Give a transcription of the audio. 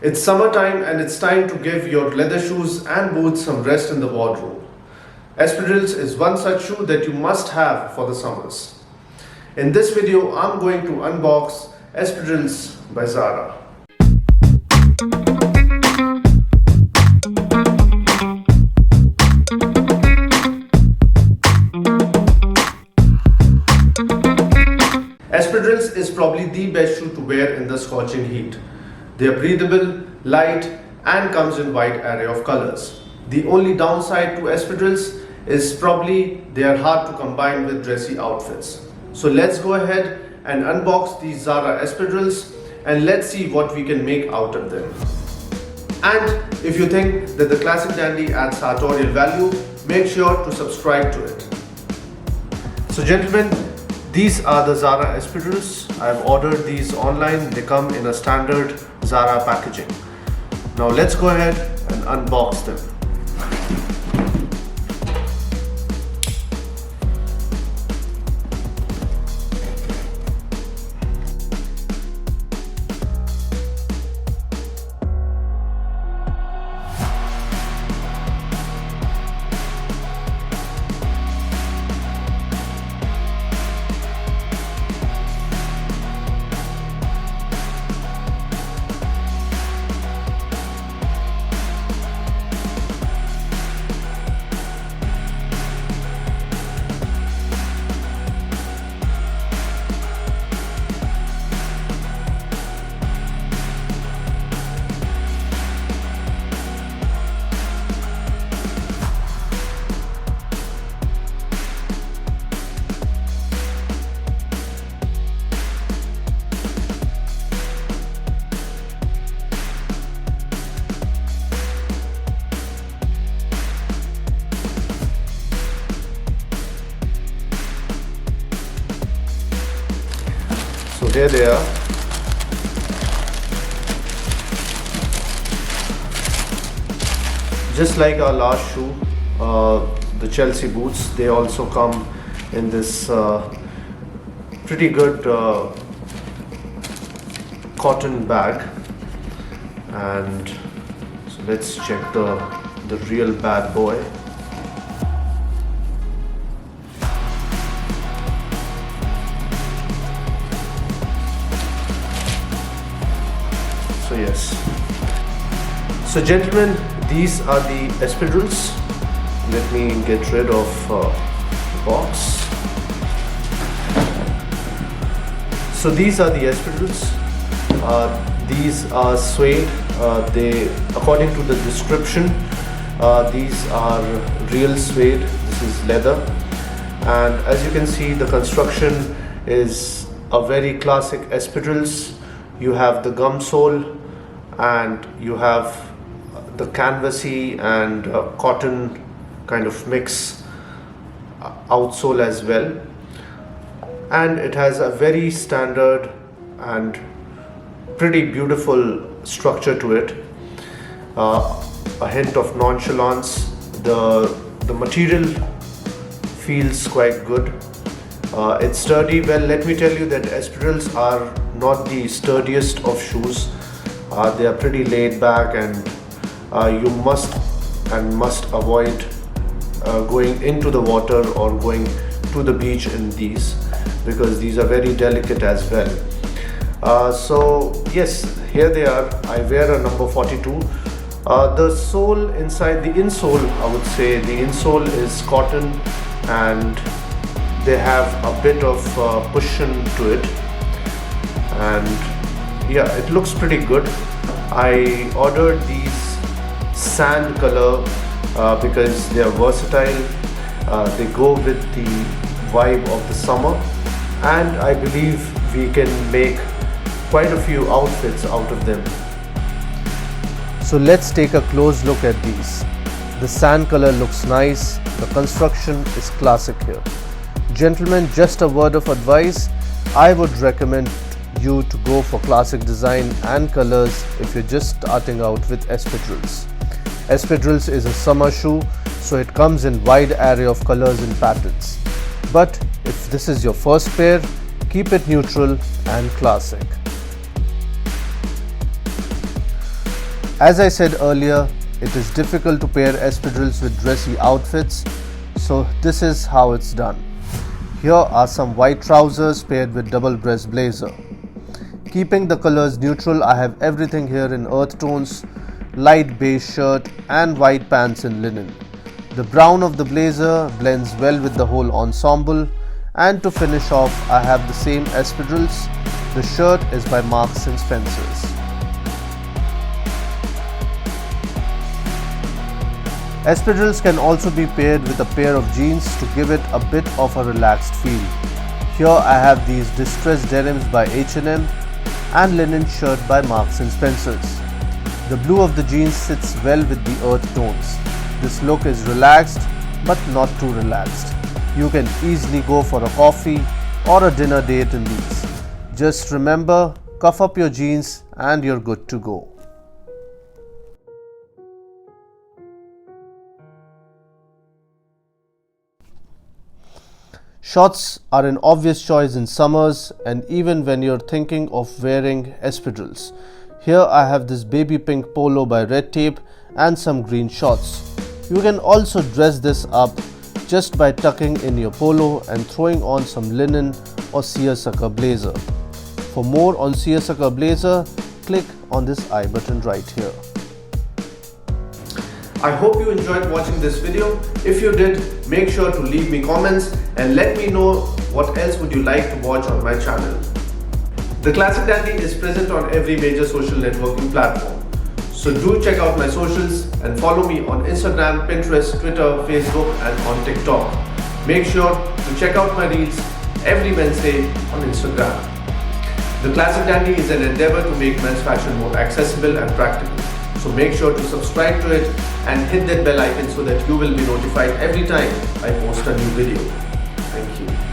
It's summertime and it's time to give your leather shoes and boots some rest in the wardrobe. Espadrilles is one such shoe that you must have for the summers. In this video, I'm going to unbox Espadrilles by Zara. Espadrilles is probably the best shoe to wear in the scorching heat. They are breathable, light and comes in wide array of colors. The only downside to Espadrilles is probably they are hard to combine with dressy outfits. So let's go ahead and unbox these Zara Espadrilles and let's see what we can make out of them. And if you think that the classic dandy adds sartorial value, make sure to subscribe to it. So gentlemen, these are the Zara Espadrilles. I've ordered these online. They come in a standard Zara packaging. Now let's go ahead and unbox them. So here they are. Just like our last shoe, the Chelsea boots, they also come in this pretty good cotton bag. And so let's check the real bad boy. So yes. So gentlemen, these are the Espadrilles. Let me get rid of the box. So these are the Espadrilles. These are suede. According to the description, these are real suede. This is leather, and as you can see, the construction is a very classic Espadrilles. You have the gum sole and you have the canvasy and cotton kind of mix outsole as well, and it has a very standard and pretty beautiful structure to it. A hint of nonchalance. The material feels quite good. It's sturdy. Well, let me tell you that Espadrilles are not the sturdiest of shoes. They are pretty laid back, and you must avoid going into the water or going to the beach in these, because these are very delicate as well. So yes, here they are. I wear a number 42. The sole inside, the insole, I would say the insole is cotton, and they have a bit of cushion to it, and yeah, it looks pretty good. I ordered these sand color because they are versatile. They go with the vibe of the summer, and I believe we can make quite a few outfits out of them. So let's take a close look at these. The sand color looks nice. The construction is classic here. Gentlemen, just a word of advice, I would recommend you to go for classic design and colors if you're just starting out with Espadrilles. Espadrilles is a summer shoe, so it comes in wide array of colors and patterns. But if this is your first pair, keep it neutral and classic. As I said earlier, it is difficult to pair espadrilles with dressy outfits, so this is how it's done. Here are some white trousers paired with double breast blazer. Keeping the colors neutral, I have everything here in earth tones, light beige shirt and white pants in linen. The brown of the blazer blends well with the whole ensemble, and to finish off I have the same espadrilles. The shirt is by Marks and Spencer's. Espadrilles can also be paired with a pair of jeans to give it a bit of a relaxed feel. Here I have these distressed denims by H&M and linen shirt by Marks and Spencer's. The blue of the jeans sits well with the earth tones. This look is relaxed but not too relaxed. You can easily go for a coffee or a dinner date in these. Just remember, cuff up your jeans and you're good to go. Shorts are an obvious choice in summers and even when you're thinking of wearing espadrilles. Here I have this baby pink polo by Red Tape and some green shorts. You can also dress this up just by tucking in your polo and throwing on some linen or seersucker blazer. For more on seersucker blazer, click on this I button right here. I hope you enjoyed watching this video. If you did, make sure to leave me comments and let me know what else would you like to watch on my channel. The Classic Dandy is present on every major social networking platform. So do check out my socials and follow me on Instagram, Pinterest, Twitter, Facebook and on TikTok. Make sure to check out my reels every Wednesday on Instagram. The Classic Dandy is an endeavor to make men's fashion more accessible and practical. So make sure to subscribe to it and hit that bell icon so that you will be notified every time I post a new video. Thank you.